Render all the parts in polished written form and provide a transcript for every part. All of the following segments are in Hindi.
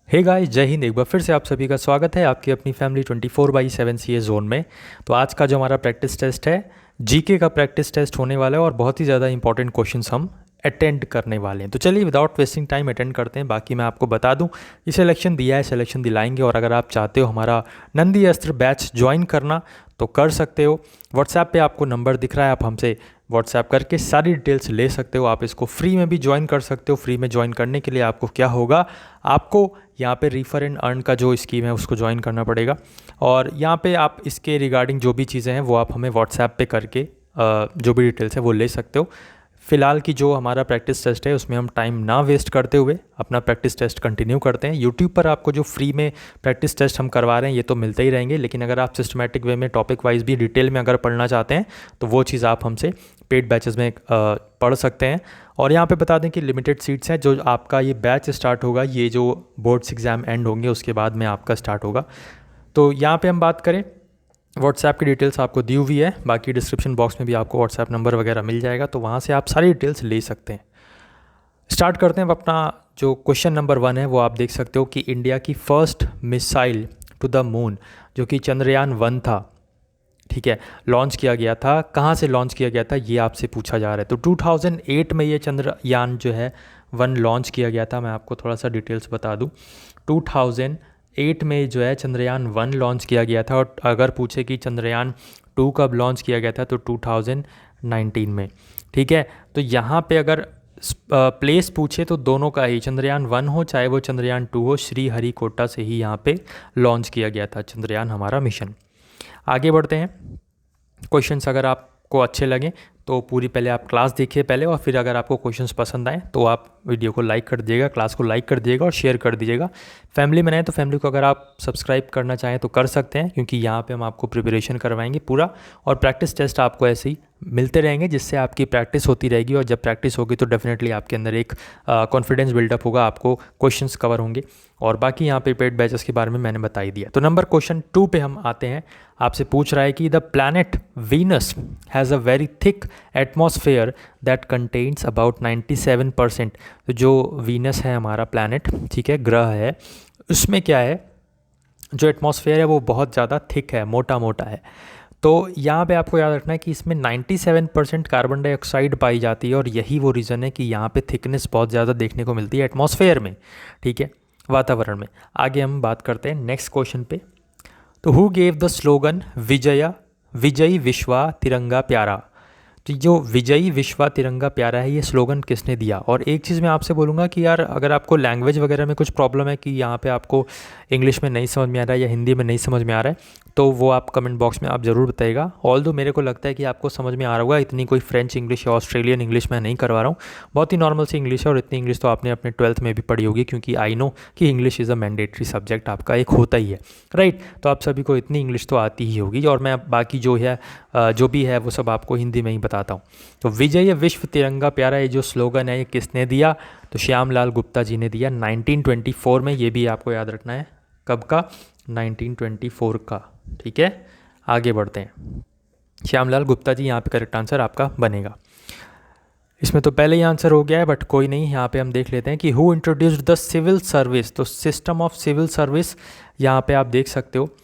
हे गाइस, जय हिंद। एक बार फिर से आप सभी का स्वागत है आपकी अपनी फैमिली 24/7 सीए जोन में। तो आज का जो हमारा प्रैक्टिस टेस्ट है, जीके का प्रैक्टिस टेस्ट होने वाला है और बहुत ही ज़्यादा इंपॉर्टेंट क्वेश्चंस हम अटेंड करने वाले हैं। तो चलिए विदाउट वेस्टिंग टाइम अटेंड करते हैं। बाकी मैं आपको बता दूं कि सिलेक्शन दिया है, सिलेक्शन दिलाएंगे। और अगर आप चाहते हो हमारा नंदी अस्त्र बैच ज्वाइन करना तो कर सकते हो। व्हाट्सएप पे आपको नंबर दिख रहा है, आप हमसे व्हाट्सएप करके सारी डिटेल्स ले सकते हो। आप इसको फ्री में भी ज्वाइन कर सकते हो। फ्री में ज्वाइन करने के लिए आपको क्या होगा, आपको यहाँ पे रेफर एंड अर्न का जो स्कीम है उसको ज्वाइन करना पड़ेगा। और यहाँ पे आप इसके रिगार्डिंग जो भी चीज़ें हैं वो आप हमें व्हाट्सएप पे करके जो भी डिटेल्स है वो ले सकते हो। फ़िलहाल की जो हमारा प्रैक्टिस टेस्ट है उसमें हम टाइम ना वेस्ट करते हुए अपना प्रैक्टिस टेस्ट कंटिन्यू करते हैं। यूट्यूब पर आपको जो फ्री में प्रैक्टिस टेस्ट हम करवा रहे हैं ये तो मिलते ही रहेंगे, लेकिन अगर आप सिस्टमैटिक वे में टॉपिक वाइज भी डिटेल में अगर पढ़ना चाहते हैं तो वो चीज़ आप हमसे पेड बैचेस में पढ़ सकते हैं। और यहाँ पे बता दें कि लिमिटेड सीट्स हैं। जो आपका ये बैच स्टार्ट होगा, ये जो बोर्ड्स एग्ज़ाम एंड होंगे उसके बाद में आपका स्टार्ट होगा। तो यहाँ पे हम बात करें, व्हाट्सएप की डिटेल्स आपको दी हुई है। बाकी डिस्क्रिप्शन बॉक्स में भी आपको व्हाट्सएप नंबर वगैरह मिल जाएगा, तो वहाँ से आप सारी डिटेल्स ले सकते हैं। स्टार्ट करते हैं। अपना जो क्वेश्चन नंबर 1 है वो आप देख सकते हो कि इंडिया की first missile to the moon जो कि चंद्रयान 1 था, ठीक है, लॉन्च किया गया था। कहाँ से लॉन्च किया गया था ये आपसे पूछा जा रहा है। तो 2008 में ये चंद्रयान जो है 1 लॉन्च किया गया था। मैं आपको थोड़ा सा डिटेल्स बता दूँ। 2008 में जो है चंद्रयान 1 लॉन्च किया गया था। और अगर पूछे कि चंद्रयान 2 कब लॉन्च किया गया था तो 2019 में, ठीक है। तो यहाँ पे अगर प्लेस पूछे तो दोनों का ही, चंद्रयान 1 हो चाहे वो चंद्रयान 2 हो, श्रीहरिकोटा से ही यहाँ पे लॉन्च किया गया था चंद्रयान हमारा मिशन। आगे बढ़ते हैं। क्वेश्चंस अगर आपको अच्छे लगें तो पूरी पहले आप क्लास देखिए पहले, और फिर अगर आपको क्वेश्चंस पसंद आए तो आप वीडियो को लाइक कर दीजिएगा, क्लास को लाइक कर दीजिएगा और शेयर कर दीजिएगा। फैमिली में नए तो फैमिली को अगर आप सब्सक्राइब करना चाहें तो कर सकते हैं, क्योंकि यहाँ पे हम आपको प्रिपरेशन करवाएंगे पूरा, और प्रैक्टिस टेस्ट आपको ऐसे ही मिलते रहेंगे जिससे आपकी प्रैक्टिस होती रहेगी। और जब प्रैक्टिस होगी तो डेफिनेटली आपके अंदर एक कॉन्फिडेंस बिल्डअप होगा, आपको क्वेश्चंस कवर होंगे। और बाकी यहाँ पे पेड बैचेस के बारे में मैंने बता ही दिया। तो नंबर क्वेश्चन 2 पे हम आते हैं। आपसे पूछ रहा है कि the planet Venus has a very thick atmosphere that contains about 97%। तो जो वीनस है हमारा प्लैनेट, ठीक है, ग्रह है, उसमें क्या है, जो एटमॉस्फेयर है वो बहुत ज़्यादा थिक है, मोटा मोटा है। तो यहाँ पे आपको याद रखना है कि इसमें 97% कार्बन डाइऑक्साइड पाई जाती है, और यही वो रीज़न है कि यहाँ पे थिकनेस बहुत ज़्यादा देखने को मिलती है एटमॉस्फेयर में, ठीक है, वातावरण में। आगे हम बात करते हैं नेक्स्ट क्वेश्चन पे। तो हु गेव द स्लोगन विजयी विश्वा तिरंगा प्यारा। तो जो विजयी विश्वा तिरंगा प्यारा है ये स्लोगन किसने दिया। और एक चीज़ मैं आपसे बोलूँगा कि यार अगर आपको लैंग्वेज वगैरह में कुछ प्रॉब्लम है कि यहाँ पे आपको इंग्लिश में नहीं समझ में आ रहा है या हिंदी में नहीं समझ में आ रहा है, तो वो आप कमेंट बॉक्स में आप ज़रूर बताइएगा। ऑल्दो मेरे को लगता है कि आपको समझ में आ रहा होगा, इतनी कोई फ्रेंच इंग्लिश या ऑस्ट्रेलियन इंग्लिश मैं नहीं करवा रहा हूँ, बहुत ही नॉर्मल सी इंग्लिश है। और इतनी इंग्लिश तो आपने अपने 12th में भी पढ़ी होगी, क्योंकि आई नो कि English is a mandatory subject आपका एक होता ही है, राइट। तो आप सभी को इतनी इंग्लिश तो आती ही होगी, और मैं बाकी जो है जो भी है वो सब आपको हिंदी में ही बताता हूँ। तो विजय विश्व तिरंगा प्यारा ये जो स्लोगन है ये किसने दिया, तो श्यामलाल गुप्ता जी ने दिया 1924 में। ये भी आपको याद रखना है, कब का, 1924 का, ठीक है। आगे बढ़ते हैं। श्यामलाल गुप्ता जी यहाँ पे करेक्ट आंसर आपका बनेगा। इसमें तो पहले ही आंसर हो गया है, बट कोई नहीं, यहाँ पे हम देख लेते हैं कि who introduced the civil service. तो सिस्टम ऑफ सिविल सर्विस यहाँ पे आप देख सकते हो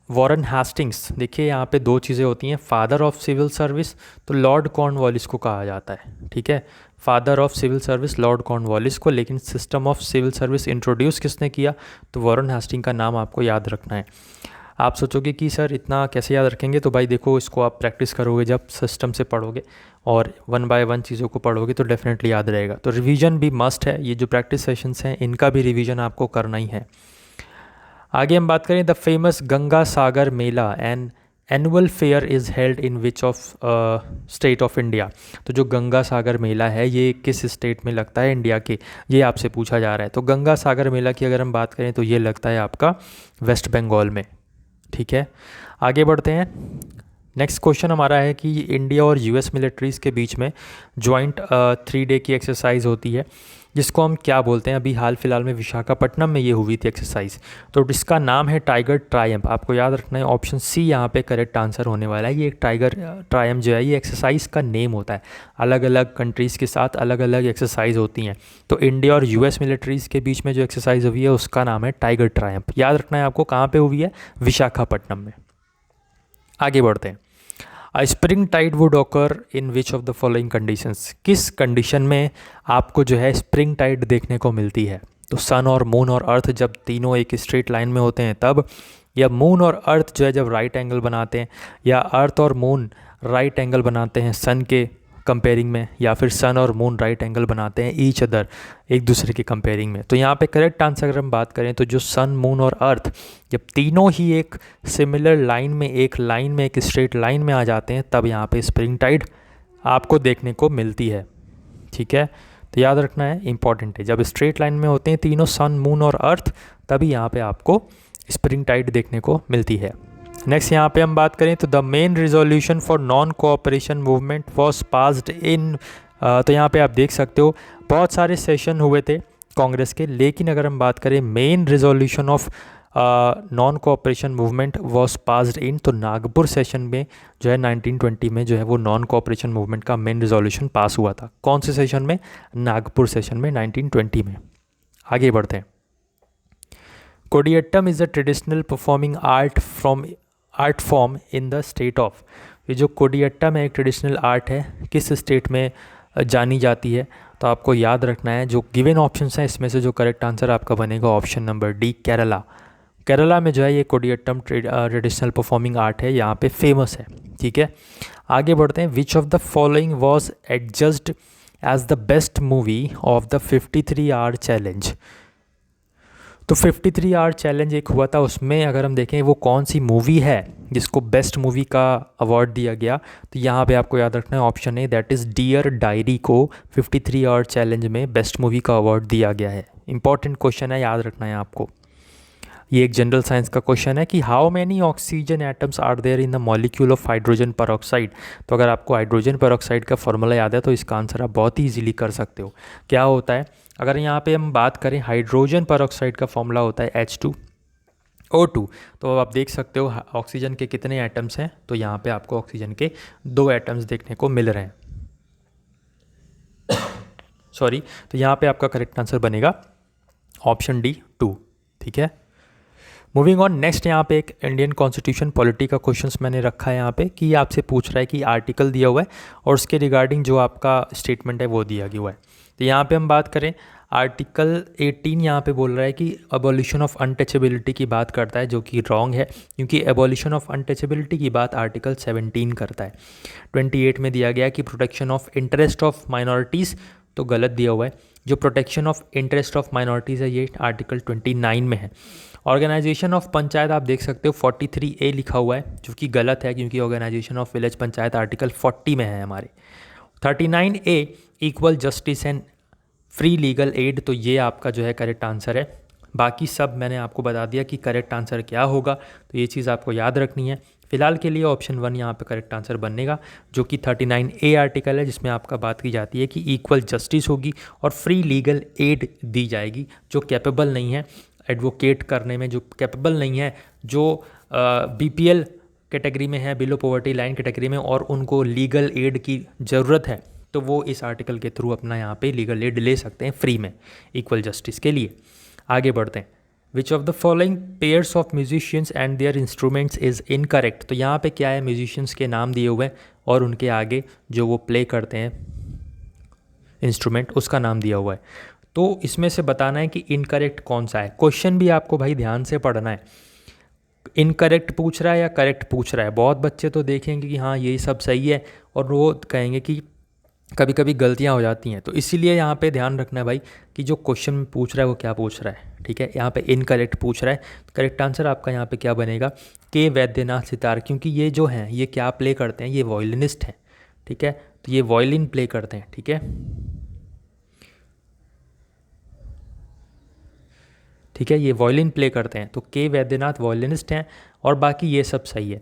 वॉरेन हेस्टिंग्स। देखिए यहाँ पे दो चीज़ें होती हैं, फादर ऑफ सिविल सर्विस तो लॉर्ड कॉर्नवालिस को कहा जाता है, ठीक है, father of civil service Lord Cornwallis को। लेकिन system of civil service introduce किसने किया, तो वॉरेन हेस्टिंग का नाम आपको याद रखना है। आप सोचोगे कि सर इतना कैसे याद रखेंगे, तो भाई देखो इसको आप प्रैक्टिस करोगे, जब सिस्टम से पढ़ोगे और 1 बाय 1 चीज़ों को पढ़ोगे तो डेफिनेटली याद रहेगा। तो रिवीजन भी मस्ट है, ये जो प्रैक्टिस सेशंस हैं इनका भी रिवीजन आपको करना ही है। आगे हम बात करें, the famous Ganga Sagar Mela and annual fair is held in which of state of India. तो जो गंगा सागर मेला है ये किस स्टेट में लगता है इंडिया के, ये आपसे पूछा जा रहा है। तो गंगा सागर मेला की अगर हम बात करें तो ये लगता है आपका वेस्ट बंगाल में, ठीक है। आगे बढ़ते हैं। नेक्स्ट क्वेश्चन हमारा है कि इंडिया और यूएस मिलिट्रीज़ के बीच में जॉइंट 3 डे की एक्सरसाइज होती है जिसको हम क्या बोलते हैं, अभी हाल फिलहाल में विशाखापट्टनम में ये हुई थी एक्सरसाइज। तो इसका नाम है टाइगर ट्रायम्फ। आपको याद रखना है ऑप्शन सी यहाँ पे करेक्ट आंसर होने वाला है। ये एक टाइगर ट्रायम्फ जो है ये एक्सरसाइज का नेम होता है। अलग अलग कंट्रीज़ के साथ अलग अलग एक्सरसाइज होती हैं। तो इंडिया और यूएस मिलिट्रीज़ के बीच में जो एक्सरसाइज हुई है उसका नाम है टाइगर ट्रायम्फ। याद रखना है आपको कहाँ पर हुई है, विशाखापट्टनम में। आगे बढ़ते हैं। Spring tide would occur in which of the following conditions. किस कंडीशन में आपको जो है स्प्रिंग टाइड देखने को मिलती है? तो सन और मून और अर्थ जब तीनों एक स्ट्रेट लाइन में होते हैं तब, या मून और अर्थ जो है जब राइट एंगल बनाते हैं, या अर्थ और मून राइट एंगल बनाते हैं सन के कंपेयरिंग में, या फिर सन और मून राइट एंगल बनाते हैं ईच अदर, एक दूसरे के कंपेयरिंग में। तो यहाँ पे करेक्ट आंसर अगर हम बात करें तो जो सन मून और अर्थ जब तीनों ही एक सिमिलर लाइन में, एक लाइन में, एक स्ट्रेट लाइन में आ जाते हैं तब यहाँ पे स्प्रिंग टाइड आपको देखने को मिलती है। ठीक है, तो याद रखना है, इंपॉर्टेंट है। जब स्ट्रेट लाइन में होते हैं तीनों सन मून और अर्थ तभी यहाँ पे आपको स्प्रिंग टाइड देखने को मिलती है। नेक्स्ट यहाँ पे हम बात करें तो the main resolution for non cooperation movement was passed in, तो यहाँ पे आप देख सकते हो बहुत सारे सेशन हुए थे कांग्रेस के, लेकिन अगर हम बात करें main resolution of non cooperation movement was passed in, तो नागपुर सेशन में जो है 1920 में जो है वो नॉन कोऑपरेशन मूवमेंट का मेन रिजोल्यूशन पास हुआ था। कौन से सेशन में? नागपुर सेशन में 1920 में। आगे बढ़ते हैं। Koodiyattam is a traditional performing art form in the state of. ये जो कोडियट्टम है एक ट्रेडिशनल आर्ट है, किस स्टेट में जानी जाती है? तो आपको याद रखना है जो गिवन ऑप्शंस हैं इसमें से जो करेक्ट आंसर आपका बनेगा option number D, Kerala. Kerala में जो है ये कोडियट्टम ट्रेडिशनल परफॉर्मिंग आर्ट है, यहाँ पे फेमस है। ठीक है, आगे बढ़ते हैं। Which of the following was adjudged as the best movie of the 53 hour challenge. तो 53 आवर चैलेंज एक हुआ था, उसमें अगर हम देखें वो कौन सी मूवी है जिसको बेस्ट मूवी का अवार्ड दिया गया, तो यहाँ पे आपको याद रखना है option A, that is dear diary को 53 आवर चैलेंज में बेस्ट मूवी का अवार्ड दिया गया है। इंपॉर्टेंट क्वेश्चन है, याद रखना है आपको। ये एक जनरल साइंस का क्वेश्चन है कि how many oxygen atoms are there in the molecule of hydrogen peroxide. तो अगर आपको हाइड्रोजन पेरोक्साइड का फॉर्मूला याद है तो इसका आंसर आप बहुत ही ईजिली कर सकते हो। क्या होता है, अगर यहाँ पे हम बात करें हाइड्रोजन पेरोक्साइड का फॉर्मूला होता है H2O2। तो आप देख सकते हो ऑक्सीजन के कितने एटम्स हैं, तो यहाँ पे आपको ऑक्सीजन के 2 एटम्स देखने को मिल रहे हैं। सॉरी, तो यहाँ पे आपका करेक्ट आंसर बनेगा ऑप्शन डी 2। ठीक है, मूविंग ऑन। नेक्स्ट यहाँ पे एक इंडियन कॉन्स्टिट्यूशन पॉलिटी का क्वेश्चंस मैंने रखा है यहाँ पे कि आपसे पूछ रहा है कि आर्टिकल दिया हुआ है और उसके रिगार्डिंग जो आपका स्टेटमेंट है वो दिया गया हुआ है। तो यहाँ पे हम बात करें आर्टिकल 18 यहाँ पे बोल रहा है कि अबॉलिशन ऑफ अनटचेबिलिटी की बात करता है, जो कि रॉन्ग है क्योंकि एबॉलिशन ऑफ अनटचेबिलिटी की बात आर्टिकल 17 करता है। 28 में दिया गया कि protection of interest of minorities, तो गलत दिया हुआ है। जो protection of interest of minorities है ये आर्टिकल 29 में है। ऑर्गेनाइजेशन ऑफ पंचायत आप देख सकते हो 43A लिखा हुआ है, जो कि गलत है क्योंकि organisation of village panchayat article 40 में है हमारे। 39A equal justice and free legal aid, तो ये आपका जो है करेक्ट आंसर है। बाकी सब मैंने आपको बता दिया कि करेक्ट आंसर क्या होगा, तो ये चीज़ आपको याद रखनी है। फिलहाल के लिए ऑप्शन 1 यहाँ पे करेक्ट आंसर बनेगा, जो कि 39A आर्टिकल है जिसमें आपका बात की जाती है कि इक्वल जस्टिस होगी और फ्री लीगल एड दी जाएगी। जो कैपेबल नहीं है एडवोकेट करने में, जो कैपेबल नहीं है, जो BPL कैटेगरी में है, बिलो पॉवर्टी लाइन कैटेगरी में, और उनको लीगल एड की ज़रूरत है, तो वो इस आर्टिकल के थ्रू अपना यहाँ पे लीगल एड ले सकते हैं फ्री में इक्वल जस्टिस के लिए। आगे बढ़ते हैं। Which of the following pairs of musicians and their instruments is incorrect. तो यहाँ पे क्या है, म्यूजिशियंस के नाम दिए हुए हैं और उनके आगे जो वो प्ले करते हैं इंस्ट्रूमेंट उसका नाम दिया हुआ है। तो इसमें से बताना है कि इनकरेक्ट कौन सा है। क्वेश्चन भी आपको भाई ध्यान से पढ़ना है, इनकरेक्ट पूछ रहा है या करेक्ट पूछ रहा है। बहुत बच्चे तो देखेंगे कि हाँ यही सब सही है और वो कहेंगे कि कभी कभी गलतियाँ हो जाती हैं। तो इसीलिए यहाँ पे ध्यान रखना है भाई कि जो क्वेश्चन में पूछ रहा है वो क्या पूछ रहा है। ठीक है, यहाँ पे इनकरेक्ट पूछ रहा है, करेक्ट आंसर आपका यहाँ पे क्या बनेगा, के वैद्यनाथ सितार, क्योंकि ये जो हैं ये क्या प्ले करते हैं, ये वॉयलिनिस्ट हैं। ठीक है, तो ये वॉयलिन प्ले करते हैं। ठीक है, ठीक है, ये वॉयलिन प्ले करते हैं, तो के वैद्यनाथ वॉयलिनिस्ट हैं और बाकी ये सब सही है।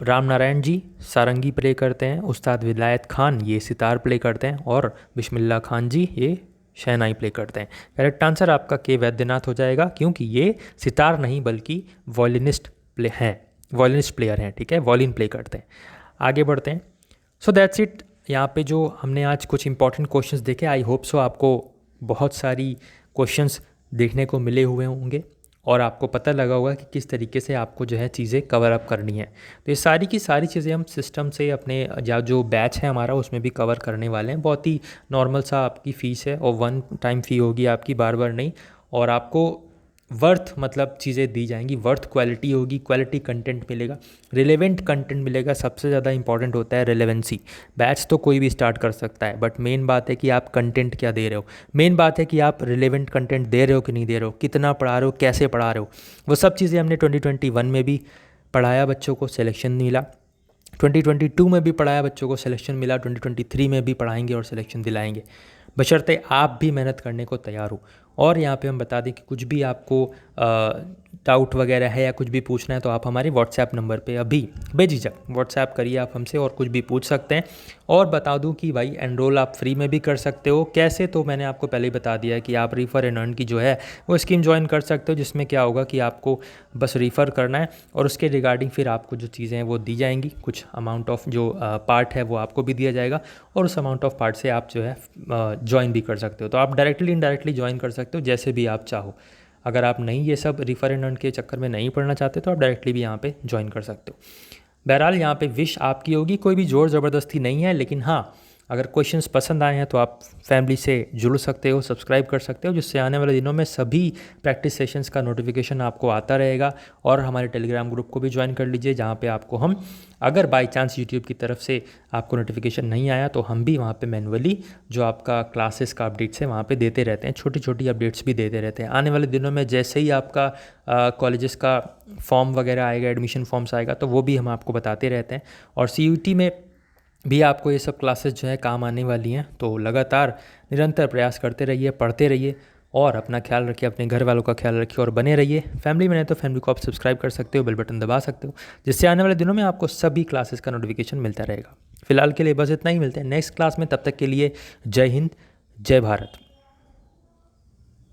राम नारायण जी सारंगी प्ले करते हैं, उस्ताद विलायत खान ये सितार प्ले करते हैं और बिस्मिल्लाह खान जी ये शहनाई प्ले करते हैं। करेक्ट आंसर आपका के वैद्यनाथ हो जाएगा, क्योंकि ये सितार नहीं बल्कि वॉयलिनिस्ट प्लेयर हैं, ठीक है, वॉलिन प्ले करते हैं। आगे बढ़ते हैं। So that's it. यहाँ पे जो हमने आज कुछ इंपॉर्टेंट क्वेश्चंस देखे, आई होप सो आपको बहुत सारी क्वेश्चंस देखने को मिले हुए होंगे और आपको पता लगा होगा कि किस तरीके से आपको जो है चीज़ें कवर अप करनी है। तो ये सारी की सारी चीज़ें हम सिस्टम से अपने जो बैच है हमारा उसमें भी कवर करने वाले हैं। बहुत ही नॉर्मल सा आपकी फ़ीस है और वन टाइम फ़ी होगी आपकी, बार बार नहीं। और आपको वर्थ मतलब चीज़ें दी जाएंगी, वर्थ क्वालिटी होगी, क्वालिटी कंटेंट मिलेगा, रिलेवेंट कंटेंट मिलेगा। सबसे ज़्यादा इंपॉर्टेंट होता है रिलेवेंसी। बैच तो कोई भी स्टार्ट कर सकता है, बट मेन बात है कि आप कंटेंट क्या दे रहे हो। मेन बात है कि आप रिलेवेंट कंटेंट दे रहे हो कि नहीं दे रहे हो, कितना पढ़ा रहे हो, कैसे पढ़ा रहे हो। वो सब चीज़ें हमने 2021 में भी पढ़ाया, बच्चों को सिलेक्शन मिला। 2022 में भी पढ़ाया, बच्चों को सिलेक्शन मिला। 2023 में भी पढ़ाएंगे और सिलेक्शन दिलाएंगे, बशर्ते आप भी मेहनत करने को तैयार हो। और यहाँ पे हम बता दें कि कुछ भी आपको डाउट वगैरह है या कुछ भी पूछना है तो आप हमारे व्हाट्सएप नंबर पे अभी बेझिझक व्हाट्सएप करिए आप हमसे और कुछ भी पूछ सकते हैं। और बता दूं कि भाई एनरोल आप फ्री में भी कर सकते हो। कैसे, तो मैंने आपको पहले ही बता दिया है कि आप रिफ़र एंड अर्न की जो है वो स्कीम ज्वाइन कर सकते हो, जिसमें क्या होगा कि आपको बस रिफ़र करना है और उसके रिगार्डिंग फिर आपको जो चीज़ें हैं वो दी जाएंगी। कुछ अमाउंट ऑफ जो पार्ट है वो आपको भी दिया जाएगा और उस अमाउंट ऑफ पार्ट से आप जो है ज्वाइन भी कर सकते हो। तो आप डायरेक्टली इनडायरेक्टली ज्वाइन कर सकते हो, जैसे भी आप चाहो। अगर आप नहीं ये सब रिफ़र एंड अर्न के चक्कर में नहीं पढ़ना चाहते तो आप डायरेक्टली भी यहाँ पे ज्वाइन कर सकते हो। बहरहाल यहाँ पे विश आपकी होगी, कोई भी ज़ोर ज़बरदस्ती नहीं है। लेकिन हाँ, अगर क्वेश्चंस पसंद आए हैं तो आप फैमिली से जुड़ सकते हो, सब्सक्राइब कर सकते हो, जिससे आने वाले दिनों में सभी प्रैक्टिस सेशंस का नोटिफिकेशन आपको आता रहेगा। और हमारे टेलीग्राम ग्रुप को भी ज्वाइन कर लीजिए, जहाँ पे आपको हम, अगर बाय चांस यूट्यूब की तरफ से आपको नोटिफिकेशन नहीं आया तो हम भी वहाँ पे मैनुअली जो आपका क्लासेस का अपडेट्स है वहाँ पे देते रहते हैं, छोटी छोटी अपडेट्स भी देते रहते हैं। आने वाले दिनों में जैसे ही आपका कॉलेजेस का फॉर्म वगैरह आएगा, एडमिशन फॉर्म्स आएगा, तो वो भी हम आपको बताते रहते हैं। और CUET में भी आपको ये सब क्लासेस जो है काम आने वाली हैं। तो लगातार निरंतर प्रयास करते रहिए, पढ़ते रहिए और अपना ख्याल रखिए, अपने घर वालों का ख्याल रखिए और बने रहिए। फैमिली में नहीं तो फैमिली को आप सब्सक्राइब कर सकते हो, बेल बटन दबा सकते हो, जिससे आने वाले दिनों में आपको सभी क्लासेस का नोटिफिकेशन मिलता रहेगा। फिलहाल के लिए बस इतना ही, मिलते हैं नेक्स्ट क्लास में। तब तक के लिए जय हिंद, जय भारत।